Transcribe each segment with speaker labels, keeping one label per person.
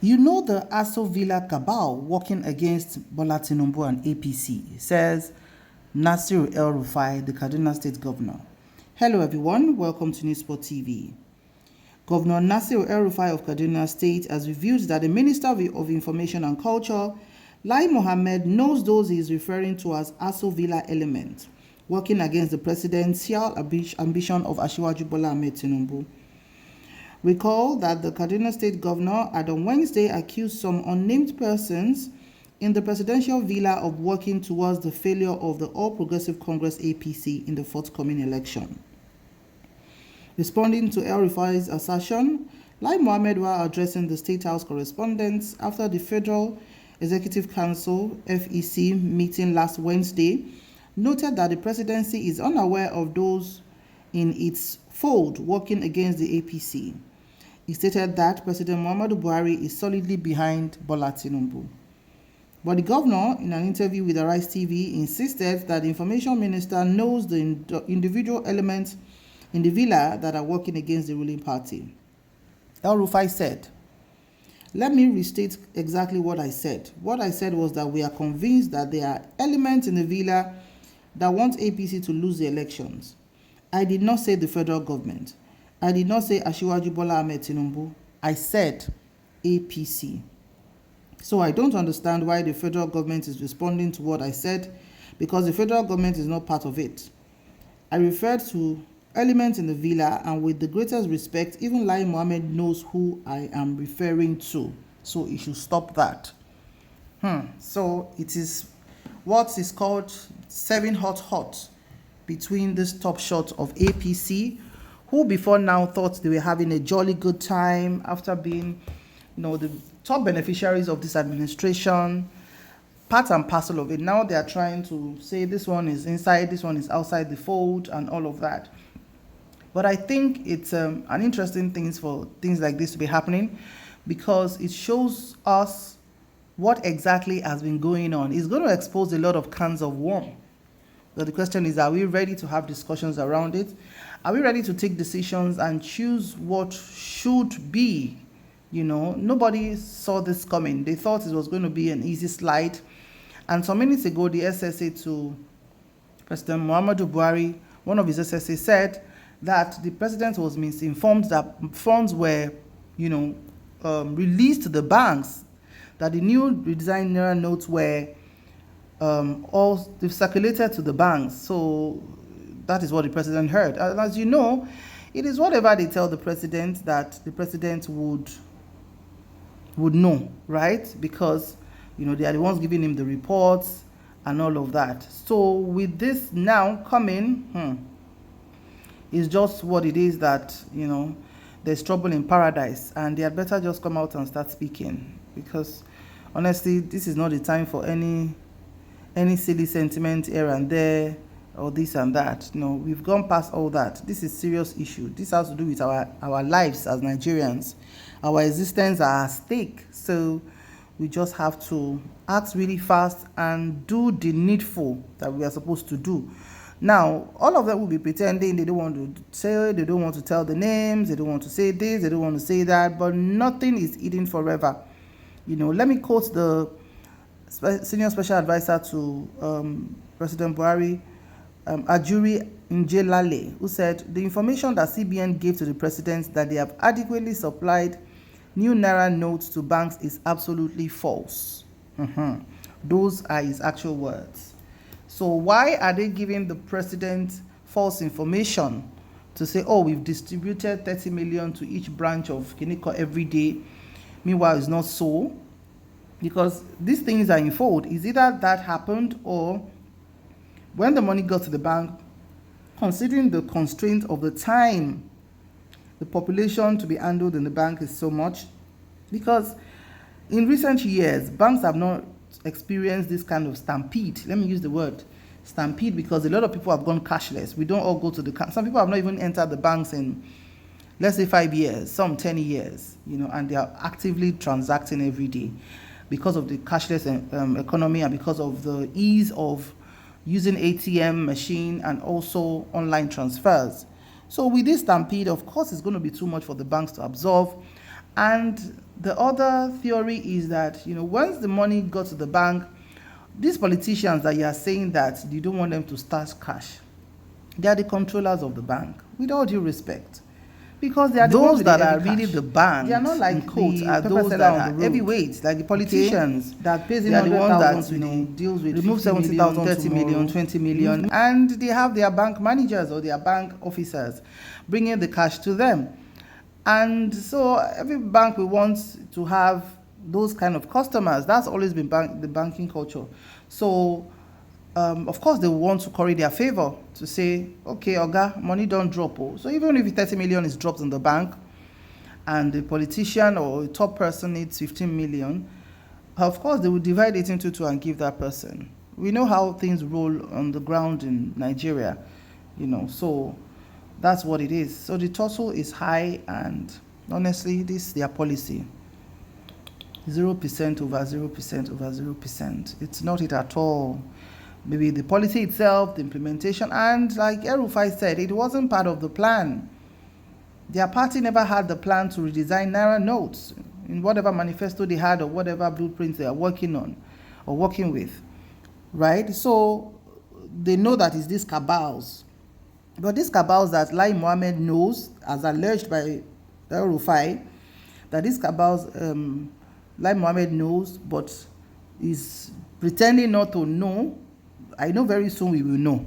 Speaker 1: You know the Aso Villa cabal working against Bola Tinubu and APC, says St0p El Rufai, the Kaduna State Governor. Hello everyone, welcome to St0p TV. Governor St0p El Rufai of Kaduna State has revealed that the Minister of Information and Culture, Lai Mohammed, knows those he is referring to as Aso Villa elements, working against the presidential ambition of Asiwaju Bola Tinubu. Recall that the Kaduna State Governor had on Wednesday accused some unnamed persons in the presidential villa of working towards the failure of the All Progressive Congress APC in the forthcoming election. Responding to El Rufai's assertion, Lai Mohammed, while addressing the State House correspondents after the Federal Executive Council (FEC) meeting last Wednesday, noted that the presidency is unaware of those in its fold working against the APC. He stated that President Muhammadu Buhari is solidly behind Bola Tinubu. But the governor, in an interview with Arise TV, insisted that the information minister knows the individual elements in the villa that are working against the ruling party. El Rufai said, "Let me restate exactly what I said. What I said was that we are convinced that there are elements in the villa that want APC to lose the elections. I did not say the federal government. I did not say Asiwaju Bola Tinubu. I said APC. So I don't understand why the federal government is responding to what I said, because the federal government is not part of it. I referred to elements in the villa, and with the greatest respect, even Lai Mohammed knows who I am referring to. So he should stop that." So it is what is called serving hot between this top shot of APC, who before now thought they were having a jolly good time after being, the top beneficiaries of this administration, part and parcel of it. Now they are trying to say this one is inside, this one is outside the fold, and all of that. But I think it's an interesting thing for things like this to be happening, because it shows us what exactly has been going on. It's going to expose a lot of cans of worms. So the question is, are we ready to have discussions around it? Are we ready to take decisions and choose what should be? Nobody saw this coming. They thought it was going to be an easy slide. And some minutes ago, the SSA to President Muhammadu Buhari, one of his SSA, said that the president was misinformed that funds were, released to the banks, that the new redesigned Naira notes were all circulated to the banks. So that is what the president heard. And as you know, it is whatever they tell the president that the president would know, right? Because they are the ones giving him the reports and all of that. So with this now coming, it's just what it is, that there's trouble in paradise, and they had better just come out and start speaking, because honestly, this is not the time for any silly sentiment here and there, or this and that. We've gone past all that. This is serious issue. This has to do with our lives as Nigerians. Our existence are at stake. So we just have to act really fast and do the needful that we are supposed to do. Now, all of them will be pretending they don't want to say, they don't want to tell the names, they don't want to say this, they don't want to say that, but nothing is hidden forever. Let me quote the senior special advisor to President Buhari, Ajuri Njelale, who said the information that CBN gave to the president that they have adequately supplied new Naira notes to banks is absolutely false. Those are his actual words. So why are they giving the president false information to say, oh, we've distributed 30 million to each branch of Kiniko every day? Meanwhile, it's not so. Because these things are in fold. Is either that happened, or when the money got to the bank, considering the constraint of the time the population to be handled in the bank is so much, because in recent years, banks have not experienced this kind of stampede. Let me use the word stampede, because a lot of people have gone cashless. We don't all go to some people have not even entered the banks in, let's say, 5 years, some 10 years, and they are actively transacting every day, because of the cashless economy, and because of the ease of using ATM machine and also online transfers. So with this stampede, of course, it's going to be too much for the banks to absorb, and The other theory is that, once the money got to the bank, these politicians that you are saying that you don't want them to stash cash, they are the controllers of the bank, with all due respect. Because they are those that are really the bank. They are not like the are those that are heavyweights, like the politicians. Okay? That pays in. They are the ones that deals with remove 70,000, 30 million, 20 million, and they have their bank managers or their bank officers bringing the cash to them. And so every bank will want to have those kind of customers. That's always been the banking culture. So of course, they want to curry their favor to say, okay, Oga, money don't drop. Oh. So even if 30 million is dropped in the bank and the politician or a top person needs 15 million, of course, they will divide it into two and give that person. We know how things roll on the ground in Nigeria, so that's what it is. So the tussle is high, and honestly, this is their policy. 0% over 0% over 0%. It's not it at all. Maybe the policy itself, the implementation, and like El Rufai said, it wasn't part of the plan. Their party never had the plan to redesign Naira notes in whatever manifesto they had or whatever blueprints they are working on or working with, right? So they know that it's these cabals. But these cabals that Lai Mohammed knows, as alleged by El Rufai, that these cabals Lai Mohammed knows, but is pretending not to know. I know very soon we will know.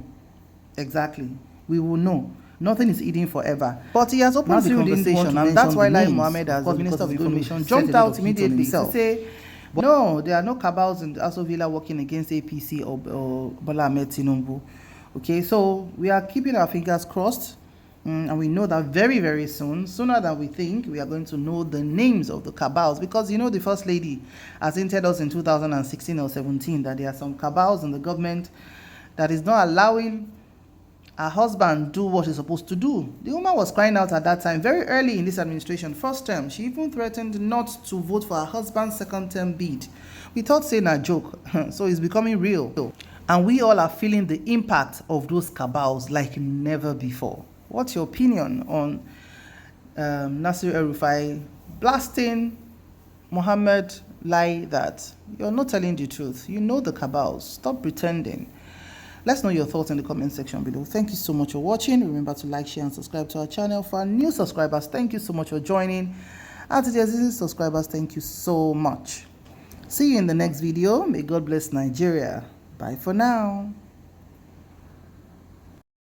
Speaker 1: Exactly. We will know. Nothing is hidden forever. But he has opened the conversation, and that's why Lai Mohammed, as the Minister of Information, jumped out immediately to say, no, there are no cabals in Aso Villa working against APC or Bola Tinubu. Okay, so we are keeping our fingers crossed, and we know that very, very soon, sooner than we think, we are going to know the names of the cabals, because the First Lady has hinted us in 2016 or 17 that there are some cabals in the government that is not allowing her husband do what he's supposed to do. The woman was crying out at that time, very early in this administration, first term. She even threatened not to vote for her husband's second term bid. We thought saying a joke, so it's becoming real. And we all are feeling the impact of those cabals like never before. What's your opinion on St0p El Rufai blasting Mohammed Lai that you're not telling the truth? You know the cabals. Stop pretending. Let's know your thoughts in the comment section below. Thank you so much for watching. Remember to like, share, and subscribe to our channel. For our new subscribers, thank you so much for joining. And to the existing subscribers, thank you so much. See you in the next video. May God bless Nigeria. Bye for now.